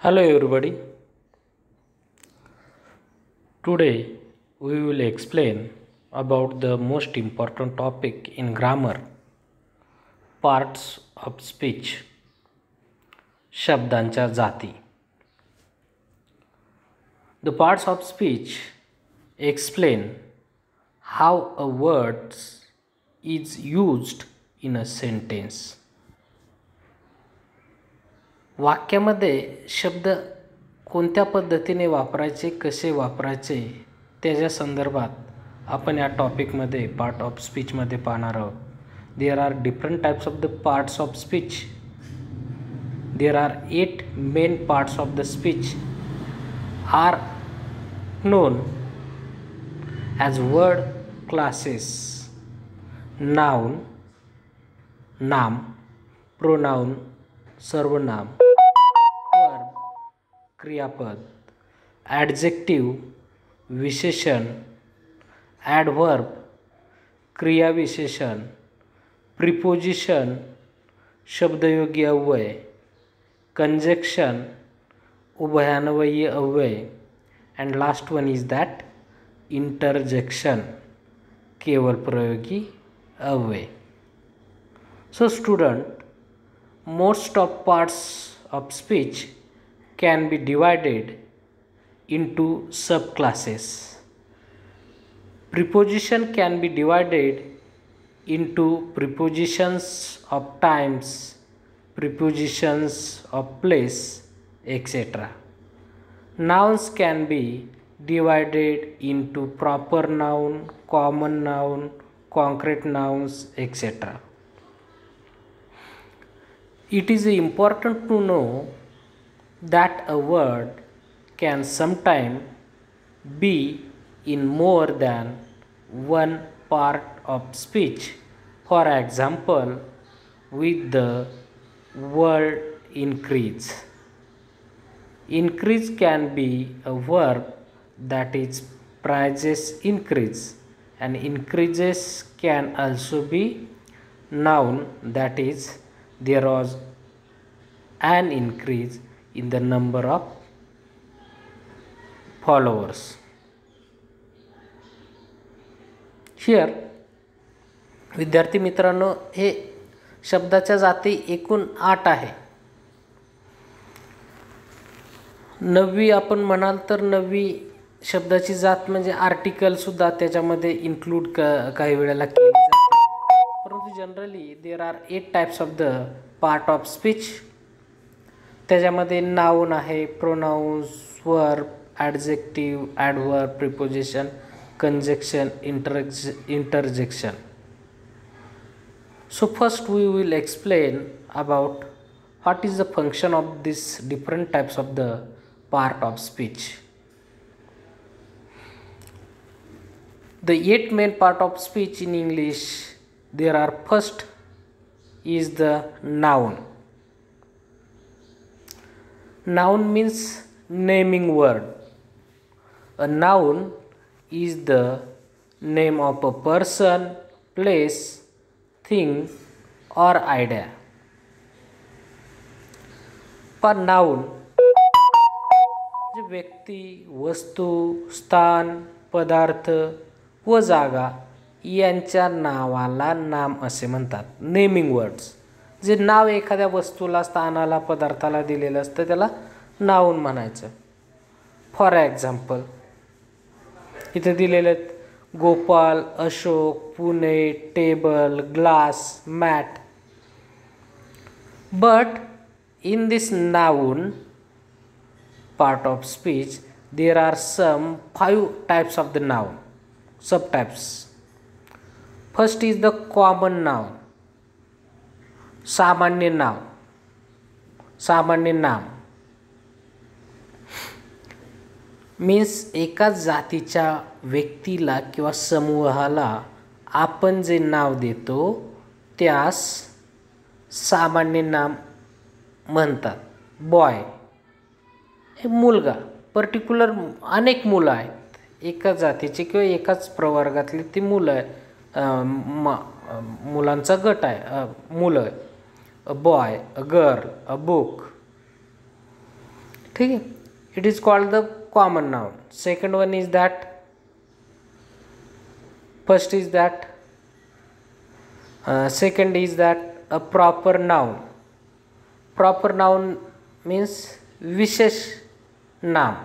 Hello everybody. Today we will explain about the most important topic in grammar, parts of speech, शब्दांच्या जाती. The parts of speech explain how a word is used in a sentence. वाक्यामध्ये शब्द कोणत्या पद्धतीने वापरायचे, कसे वापरायचे त्याच्या संदर्भात आपण या टॉपिकमध्ये पार्ट ऑफ स्पीचमध्ये पाहणार आहोत. There are different types of the parts of speech. There are 8 main parts of the speech are known as word classes: noun, नाम, pronoun, सर्वनाम, verb, क्रियापद, adjective, विशेषण, adverb, क्रियाविशेषण, preposition, शब्दयोगी अव्यय, conjunction, उभयान्वयी अव्यय, and last one is that interjection, केवल प्रयोगी अव्यय. So student, most of parts of speech can be divided into subclasses. Preposition can be divided into prepositions of times, prepositions of place, etc. Nouns can be divided into proper noun, common noun, concrete nouns, etc. It is important to know that a word can sometimes be in more than one part of speech. For example, with the word increase. Increase can be a verb that is prices increase, and increases can also be noun that is there was an increase in the number of followers. Here विद्यार्थी मित्रांनो, हे शब्दाच्या जाती एकूण 8 आहे. 9वी आपण म्हणाल तर 9वी शब्दाची जात म्हणजे आर्टिकल सुद्धा त्याच्यामध्ये इन्क्लूड काही वेळेला केली जाते. परंतु generally there are 8 types of the part of speech. त्याच्यामध्ये नाउन आहे, pronouns, verb, adjective, adverb, preposition, conjunction, interjection. So first we will explain about what is the function of these different types of the part of speech. The 8 main part of speech in English, there are first is the noun. Noun means naming word. A noun is the name of a person, place, thing or idea. Per noun जे व्यक्ती, वस्तू, स्थान, पदार्थ व जागा यांच्या नावाला नाम असे म्हणतात. Naming words. जे नाव एखाद्या वस्तूला, स्थानाला, पदार्थाला दिलेलं असतं त्याला नाउन म्हणायचं. फॉर एक्झाम्पल इथे दिलेले Gopal, Ashok, Pune, table, glass, mat. But in this noun part of speech, there are some 5 types of the noun, subtypes. First is the common noun, सामान्य नाव, सामान्य नाम. मीन्स एका जातीच्या व्यक्तीला किंवा समूहाला आपण जे नाव देतो त्यास सामान्य नाम म्हणतात. बॉय हे मुलगा, पर्टिक्युलर अनेक मुलं आहेत एका जातीचे किंवा एकाच प्रवर्गातली ती मुलं मुलांचा गट आहे, मुलं. A boy, a girl, a book. ठीक आहे. It is called the common noun. Second one is that, first is that, second is that a proper noun. Proper noun means विशेष नाम.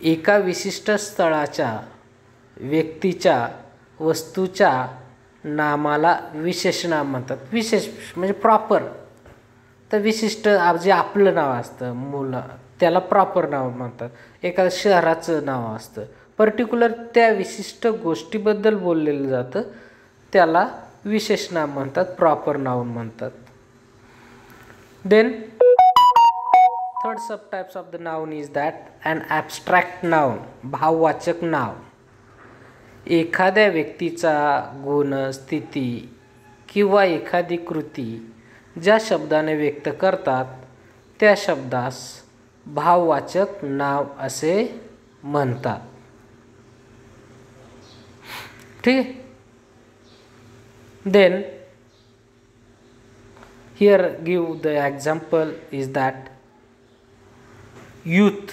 एका विशिष्ट स्थळाच्या, व्यक्तीच्या, वस्तूच्या नामाला विशेष नाम म्हणतात. विशेष म्हणजे प्रॉपर. तर विशिष्ट जे आपलं नाव असतं मुलं त्याला प्रॉपर नाव म्हणतात. एका शहराचं नाव असतं, पर्टिक्युलर त्या विशिष्ट गोष्टीबद्दल बोललेलं जातं, त्याला विशेष नाम म्हणतात, प्रॉपर नाउन म्हणतात. Then third subtypes of the noun is that an abstract noun, भाववाचक नाव. एखाद्या व्यक्तीचा गुण, स्थिती किंवा एखादी कृती ज्या शब्दाने व्यक्त करतात त्या शब्दास भाववाचक नाव असे म्हणतात. ठीक आहे. Then here give the example is that youth,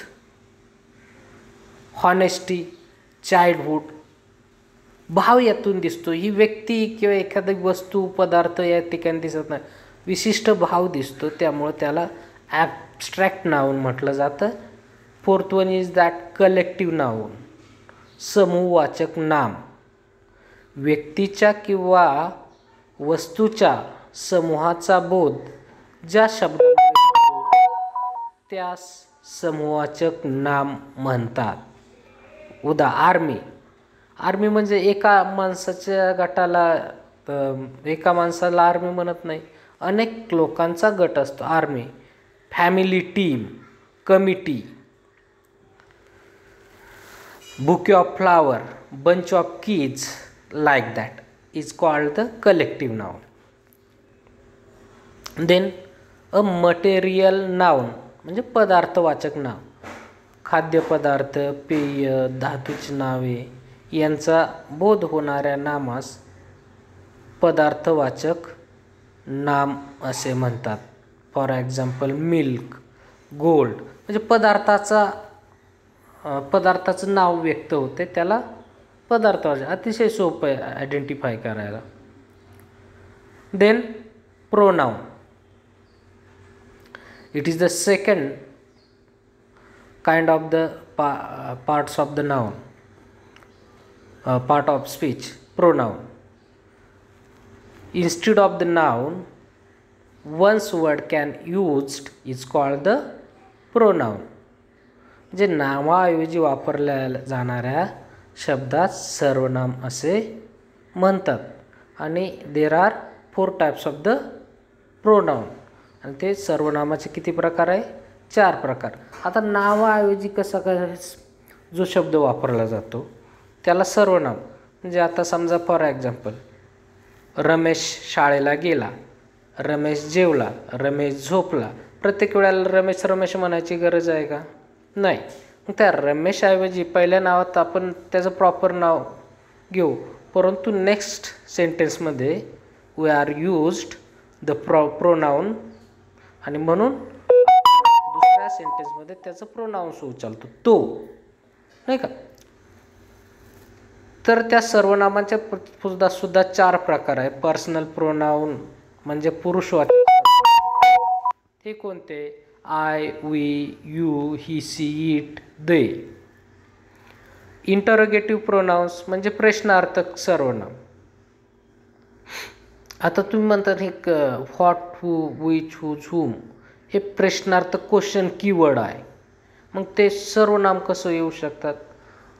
honesty, childhood. भाव यातून दिसतो. ही व्यक्ती किंवा एखादी वस्तू, पदार्थ या ठिकाणी दिसत नाही, विशिष्ट भाव दिसतो, त्यामुळे त्याला ॲबस्ट्रॅक्ट नाउन म्हटलं जातं. Fourth one is that collective noun, समूहवाचक नाम. व्यक्तीच्या किंवा वस्तूच्या समूहाचा बोध ज्या शब्दामध्ये त्यास समूहवाचक नाम म्हणतात. आर्मी. आर्मी म्हणजे एका माणसाच्या गटाला, एका माणसाला आर्मी म्हणत नाही, अनेक लोकांचा गट असतो army. Family, team, committee. Bouquet of flower, bunch of keys, like that is called the collective noun. Then a material noun म्हणजे पदार्थवाचक नाव. खाद्यपदार्थ, पेय, धातूची नावे यांचा बोध होणाऱ्या नामास पदार्थवाचक नाम असे म्हणतात. For example milk, gold. म्हणजे पदार्थाचं नाव व्यक्त होते, त्याला पदार्थवाचक. अतिशय सोपं आहे आयडेंटिफाय करायला. Then pronoun. It is the second kind of the parts of the noun, part of speech. Pronoun. Instead of the noun, one's word can used is called the pronoun. जे नावाऐवजी वापरल्या जाणाऱ्या शब्दात सर्वनाम असे म्हणतात. आणि there are 4 types of the pronoun. आणि ते सर्वनामाचे किती प्रकार आहे? 4 प्रकार. आता नावाऐवजी कसा काय जो शब्द वापरला जातो त्याला सर्वनाम. म्हणजे आता समजा फॉर एक्झाम्पल रमेश शाळेला गेला, रमेश जेवला, रमेश झोपला. प्रत्येक वेळेला रमेश रमेश म्हणायची गरज आहे का? नाही. मग त्या रमेशऐवजी पहिल्या नावात आपण त्याचं प्रॉपर नाव घेऊ, परंतु नेक्स्ट सेंटेन्समध्ये we are used the pronoun आणि म्हणून दुसऱ्या सेंटेन्समध्ये त्याचं प्रोनाउन्स उचलतो तो, नाही का? तर त्या सर्वनामाच्या सुद्धा 4 प्रकार आहे. पर्सनल प्रोनाउन म्हणजे पुरुषवाचक. हे कोणते? I, we, you, he, she, it, they. Interrogative pronouns म्हणजे प्रश्नार्थक सर्वनाम. आता तुम्ही म्हणतात हे what, who, which, whose, whom हे प्रश्नार्थक क्वेश्चन कीवर्ड आहे. मग ते सर्वनाम कसं येऊ शकतात?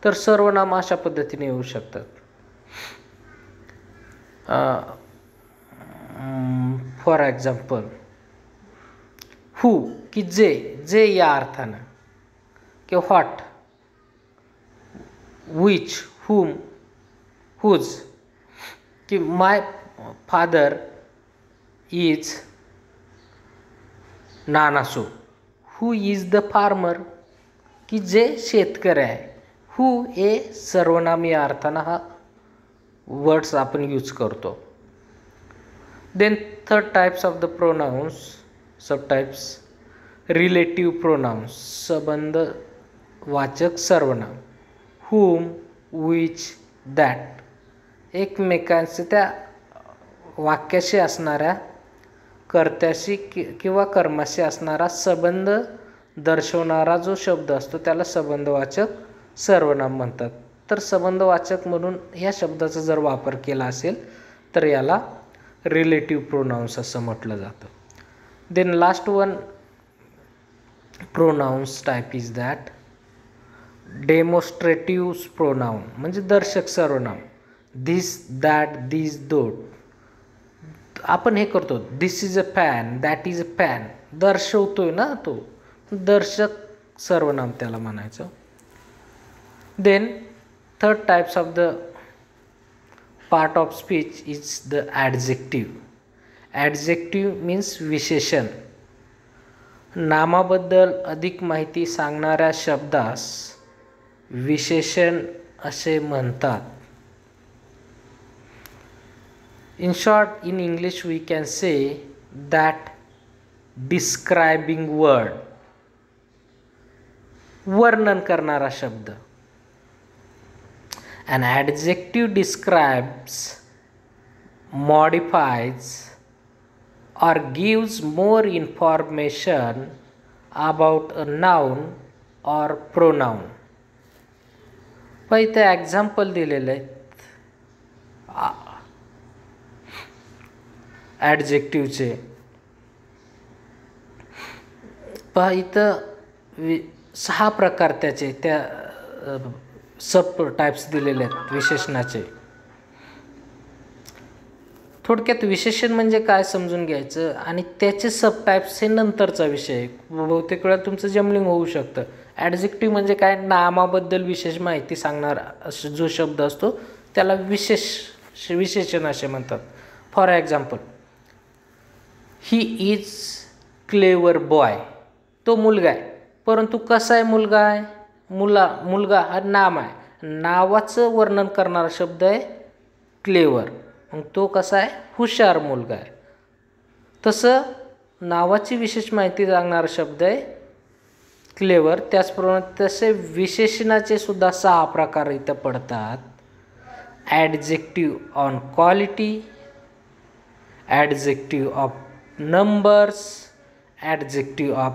तर सर्वनाम अशा पद्धतीने येऊ शकतात. फॉर एक्झाम्पल हू की जे या अर्थानं, किंवा व्हॉट, विच, हुम, हुज, की my father is Nanaso. Who is the farmer की जे शेतकरी आहे. हू हे सर्वनाम या अर्थानं हा वर्ड्स आपण यूज करतो. Then third types of the pronouns subtypes. Relative pronouns, संबंधवाचक सर्वनाम. whom, which, that, एकमेकांचे त्या वाक्याशी असणाऱ्या कर्त्याशी किंवा कर्माशी असणारा संबंध दर्शवणारा जो शब्द असतो त्याला संबंधवाचक सर्वनाम म्हणतात. तर संबंधवाचक म्हणून ह्या शब्दाचा जर वापर केला असेल तर याला रिलेटिव्ह प्रोनाउन्स असं म्हटलं जातं. Then last one pronouns type is that demonstrative pronoun, म्हणजे दर्शक सर्वनाम. This, that, this, that. आपण हे करतो, this is a pan, that is a pan, दर्शवतोय ना तो, दर्शक सर्वनाम त्याला म्हणायचं. Then third types of the part of speech is the adjective. Adjective means विशेषण. नामाबद्दल अधिक माहिती सांगणाऱ्या शब्दास विशेषण असे म्हणतात. In short, in English we can say that describing word, वर्णन करणारा शब्द. An adjective describes, modifies or gives more information about a noun or pronoun. इथे एक्झाम्पल दिलेले आहेत ॲडजेक्टिव्हचे. पहा इथं 6 प्रकार त्याचे त्या सब टाइप्स दिलेले आहेत विशेषणाचे. थोडक्यात विशेषण म्हणजे काय समजून घ्यायचं आणि त्याचे सब टाइप्स हे नंतरचा विषय. बहुतेक वेळा तुमचं जमलिंग होऊ शकतं. ॲडजेक्टिव्ह म्हणजे काय, नामाबद्दल विशेष माहिती सांगणारा जो शब्द असतो त्याला विशेषण असे म्हणतात. For example, he is clever boy, तो मुलगा आहे. परंतु कसा आहे मुलगा आहे, मुलगा हा नाम आहे, नावाचं वर्णन करणारा शब्द आहे क्लेवर. मग तो कसा आहे, हुशार मुलगा आहे. तसं नावाची विशेष माहिती सांगणारा शब्द आहे क्लेवर. त्याचप्रमाणे तसे विशेषणाचे सुद्धा 6 प्रकार इथं पडतात. Adjective on quality, adjective of numbers, adjective of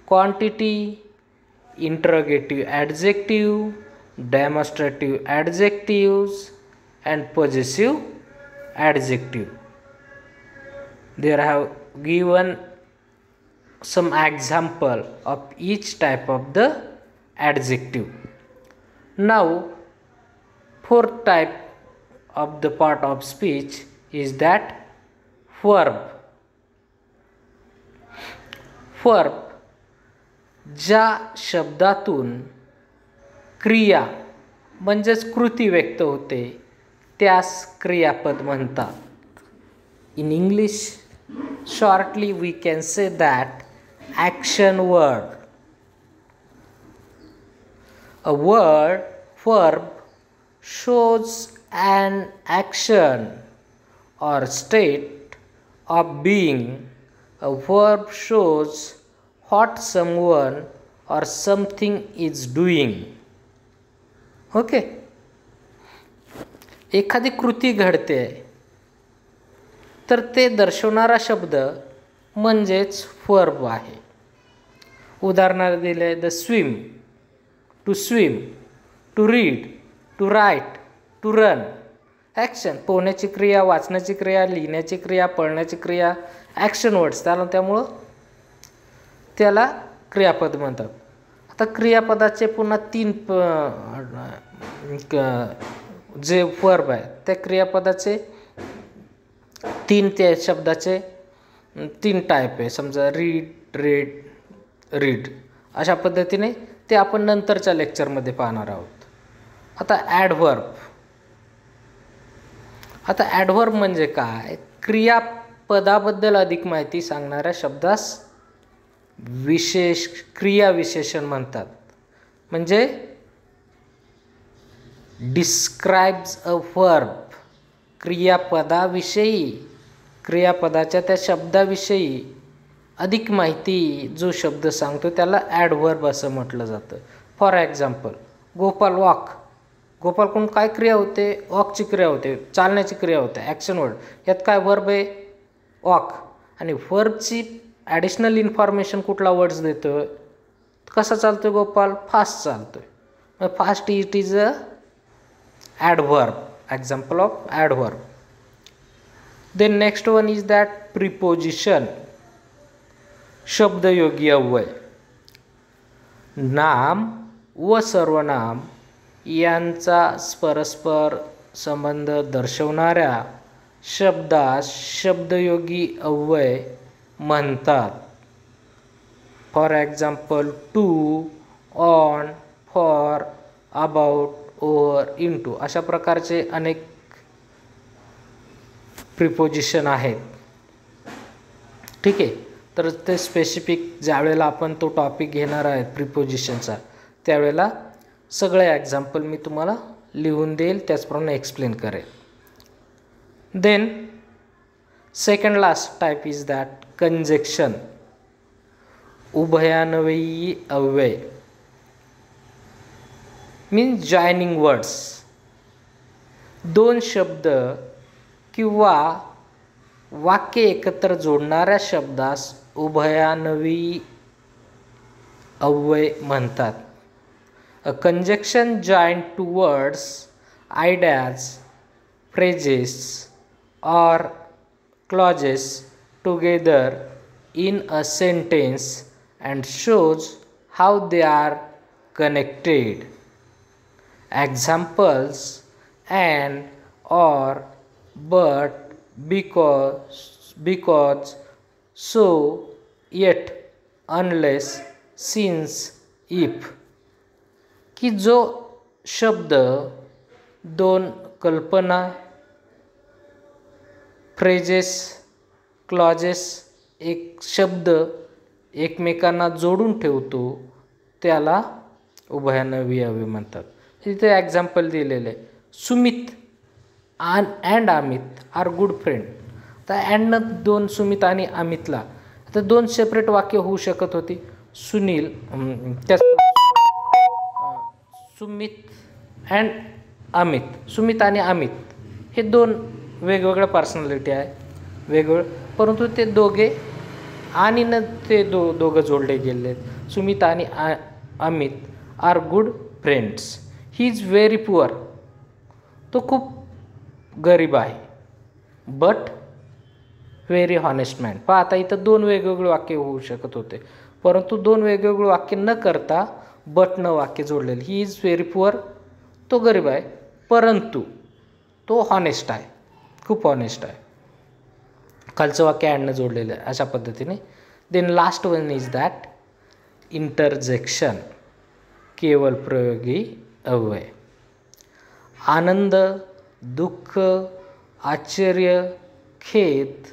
quantity, interrogative adjective, demonstrative adjectives and possessive adjective. There I have given some example of each type of the adjective. Now fourth type of the part of speech is that verb. Verb ज्या शब्दातून क्रिया म्हणजेच कृती व्यक्त होते त्यास क्रियापद म्हणतात. In English, shortly we can say that action word. A verb shows an action or state of being. A verb shows what someone or something is doing. Okay? एखादी कृती घडते तर ते दर्शवणारा शब्द म्हणजेच वर्ब आहे. उदाहरणार्थ दिले, the swim, to swim, to read, to write, to run. Action, पोहण्याची क्रिया, वाचण्याची क्रिया, लिहिण्याची क्रिया, पळण्याची क्रिया, ॲक्शन वर्ड्स. त्यामुळं त्याला क्रियापद म्हणतात. आता क्रियापदाचे पुन्हा 3 जे वर्ब आहे त्या क्रियापदाचे 3 त्या शब्दाचे 3 टाईप आहे. समजा रीड, रीड अशा पद्धतीने ते आपण नंतरच्या लेक्चरमध्ये पाहणार आहोत. आता ॲडव्हर्ब म्हणजे काय, क्रियापदाबद्दल अधिक माहिती सांगणाऱ्या शब्दास क्रिया विशेषण म्हणतात. म्हणजे डिस्क्राइब्स अ वर्ब, क्रियापदाविषयी, क्रियापदाच्या त्या शब्दाविषयी अधिक माहिती जो शब्द सांगतो त्याला ॲडव्हर्ब असं म्हटलं जातं. For example, Gopal walk. गोपालकडून काय क्रिया होते? वॉकची क्रिया होते, चालण्याची क्रिया होते, ॲक्शन वर्ड. यात काय वर्ब आहे? वॉक. आणि वर्बची ॲडिशनल इन्फॉर्मेशन कुठला वर्ड्स देतो? कसा चालतोय गोपाल? फास्ट चालतोय. मग fast it is a adverb, example of adverb. Then next one is that preposition, शब्दयोगी अव्यय. नाम व सर्वनाम यांचा परस्पर संबंध दर्शवणाऱ्या शब्दास शब्दयोगी अव्यय म्हणतात. For example, to, on, for, about, over, into अशा प्रकारचे अनेक प्रिपोजिशन आहेत. ठीक आहे. तर ते स्पेसिफिक ज्यावेळेला आपण तो टॉपिक घेणार आहे प्रिपोजिशनचा, त्यावेळेला सगळे एक्झाम्पल मी तुम्हाला लिहून देईल, त्याचप्रमाणे एक्सप्लेन करेल. Then second last type is that conjunction, उभयान्वयी अव्यय. Means joining words. दोन शब्द किंवा वाक्य एकत्र जोडणाऱ्या शब्दास उभयान्वयी अव्यय म्हणतात. A conjunction joined two words, ideas, phrases or clauses together in a sentence and shows how they are connected. Examples: and, or, but, because, so, yet, unless, since, if. की जो शब्द दोन कल्पना, फ्रेजेस, क्लॉजेस, एक शब्द एकमेकांना जोडून ठेवतो त्याला उभयान्वयी अव्यय म्हणतात. इथे एक्झाम्पल दिलेले, Sumit and Amit are good friend. तर अँडनं दोन सुमित आणि अमितला, तर दोन सेपरेट वाक्य होऊ शकत होती. सुनील त्या सुमित अँड अमित, सुमित आणि अमित हे दोन वेगवेगळ्या पर्सनॅलिटी आहे, वेगवेगळं, परंतु ते दोघे आणि न ते दोघं जोडले गेले. सुमित आणि Amit are good friends. He is very poor. तो खूप गरीब आहे. But very honest man. पहा आता इथं दोन वेगवेगळे वाक्य होऊ शकत होते, परंतु दोन वेगवेगळे वाक्य न करता बट न वाक्य जोडलेले. ही इज व्हेरी पुअर. तो गरीब आहे, परंतु तो हॉनेस्ट आहे, खूप हॉनेस्ट आहे. खालचं वाक्य अँडनं जोडलेलं आहे अशा पद्धतीने. Then last one is that interjection, केवल प्रयोगी अव्यय. आनंद, दुःख, आश्चर्य, खेद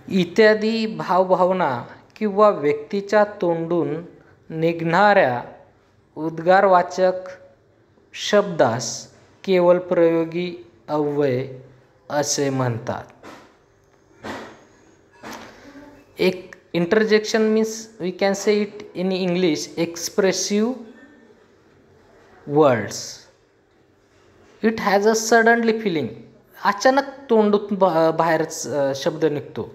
इत्यादी भावभावना किंवा व्यक्तीच्या तोंडून निघणाऱ्या उद्गारवाचक शब्दास केवल प्रयोगी अव्यय असे म्हणतात. एक interjection means we can say it in English expressive words. It has a suddenly feeling. अचानक तोंडून बाहेरच शब्द निघतो.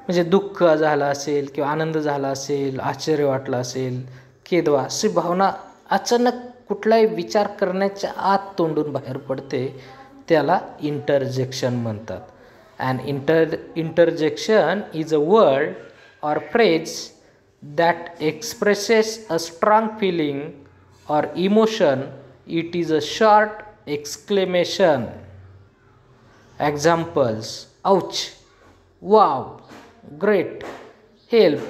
म्हणजे दुःख झालं असेल किंवा आनंद झाला असेल, आश्चर्य वाटलं असेल, खेद, अशी भावना अचानक कुठलाही विचार करण्याच्या आत तोंडून बाहेर पडते, त्याला इंटरजेक्शन म्हणतात. And interjection is a word or phrase that expresses a strong feeling or emotion. It is a short exclamation. Examples: ouch, wow, great, help,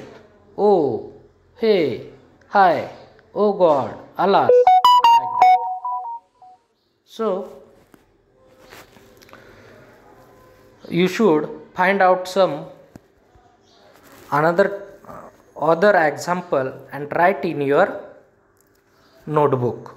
oh, hey, hi, oh God, alas. So you should find out some other example and write in your notebook.